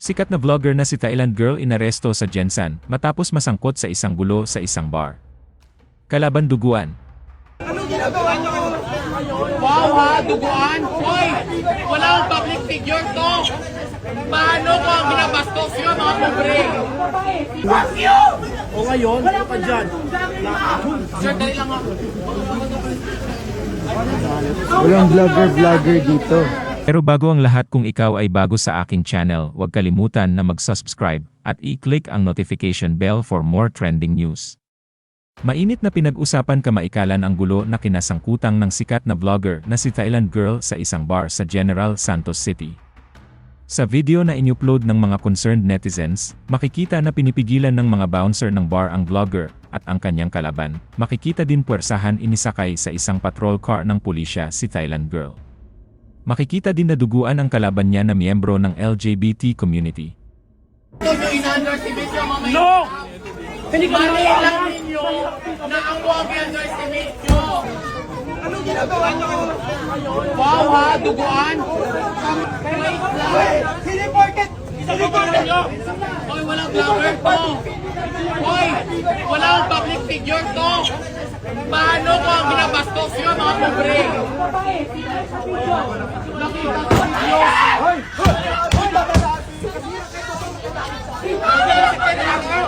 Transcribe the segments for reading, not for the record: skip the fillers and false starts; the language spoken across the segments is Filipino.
Sikat na vlogger na si Thailand Girl inaresto sa Jensan matapos masangkot sa isang gulo sa isang bar. Kalaban duguan. Anong ginagawa niyo? Wow ha, duguan? Hoy, wala akong public figure to. Paano ko ang binabastos yun, mga pobre? Fuck you! O ngayon, ano ka dyan? Sir, dali lang ako. Walang vlogger dito. Pero bago ang lahat, kung ikaw ay bago sa aking channel, huwag kalimutan na mag-subscribe at i-click ang notification bell for more trending news. Mainit na pinag-usapan kamaikalan ang gulo na kinasangkutang ng sikat na vlogger na si Thailand Girl sa isang bar sa General Santos City. Sa video na in-upload ng mga concerned netizens, makikita na pinipigilan ng mga bouncer ng bar ang vlogger at ang kanyang kalaban. Makikita din puwersahan inisakay sa isang patrol car ng pulisya si Thailand Girl. Makikita din na duguan ang kalaban niya na miyembro ng LGBT community. Ito nyo in-underestimate yung mga No! Hindi ko Mali na lang ninyo na ang huwag i-underestimate nyo. Anong ginagawa niyo? Wow ha, duguan? Wait lang. Siniporket! Siniporket nyo! Hoy, walang vlogger to. Hoy, wala akong public figure to. Paano ko ang binabastos yun, mga pobre? Nakita ko ninyo.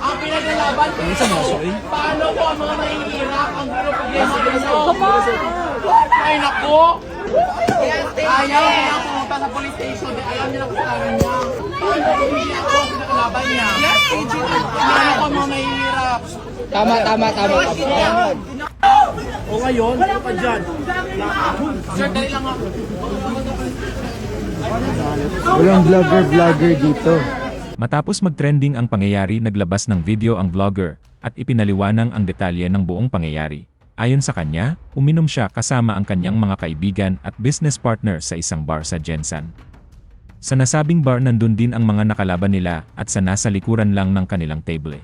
Ang pinaglalaban ko, paano ko ang mga mahihirap ang problema nyo? Ay naku! Ayaw niya pumunta sa police station, ayaw niya na kasalanan niya. Hindi ako ang pinaglalaban niya. Paano ko ang mga mahihirap? Tama. O ngayon, ano ka dyan? Sir, dali lang ako. Walang vlogger dito. Matapos mag-trending ang pangyayari, naglabas ng video ang vlogger at ipinaliwanag ang detalye ng buong pangyayari. Ayon sa kanya, uminom siya kasama ang kanyang mga kaibigan at business partner sa isang bar sa Jensan. Sa nasabing bar, nandun din ang mga nakalaban nila at sa nasa likuran lang ng kanilang table.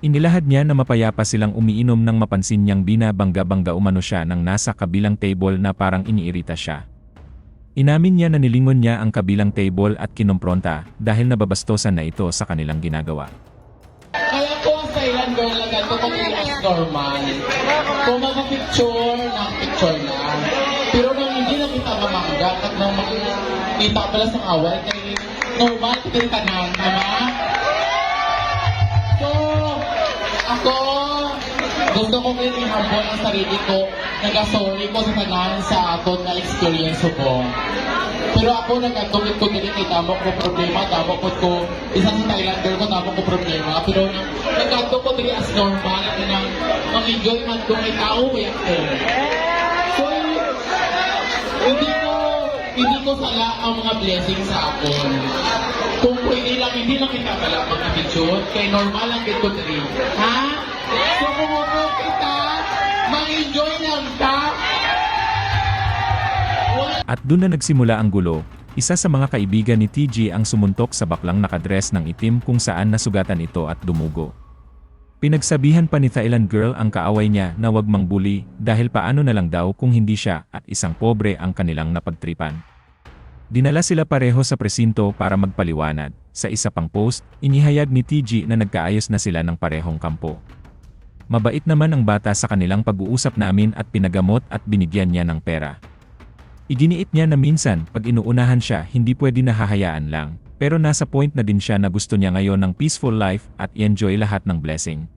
Inilahad niya na mapayapa silang umiinom nang mapansin niyang binabangga-bangga umano siya ng nasa kabilang table na parang iniirita siya. Inamin niya na nilingon niya ang kabilang table at kinompronta dahil nababastosan na ito sa kanilang ginagawa. Kaya ko ang Thailand Girl na ganito kung as normal. Kung mag-picture, picture na. Pero nang hindi na kita mamangga at nang makita pala sa awal, kay normal kita tanan, tama? So, ako, gusto ko rin i-humble ang sarili ko. Nag-sorry ko sa tanan sa aton na experience ko. Pero ako nag-admit ko din kay tamo ko problema, tamo ko isang Thailander ko, tamo ko problema. Pero nag-admit ko din as normal na mag-enjoy man kung may tao may ako. So, hindi ko sala ang mga blessings sa akin. Kung pwede lang, hindi lang kita pala mag-picture, kay normal lang dito din. Ha? So, kung kita, mag-enjoy lang ka. At doon na nagsimula ang gulo. Isa sa mga kaibigan ni TG ang sumuntok sa baklang nakadress ng itim kung saan nasugatan ito at dumugo. Pinagsabihan pa ni Thailand Girl ang kaaway niya na wag mangbuli dahil paano na lang daw kung hindi siya at isang pobre ang kanilang napagtripan. Dinala sila pareho sa presinto para magpaliwanag. Sa isa pang post, inihayag ni TG na nagkaayos na sila ng parehong kampo. Mabait naman ang bata sa kanilang pag-uusap namin at pinagamot at binigyan niya ng pera. Iginiit niya na minsan, pag inuunahan siya, hindi pwede na hahayaan lang. Pero nasa point na din siya na gusto niya ngayon ng peaceful life at i-enjoy lahat ng blessing.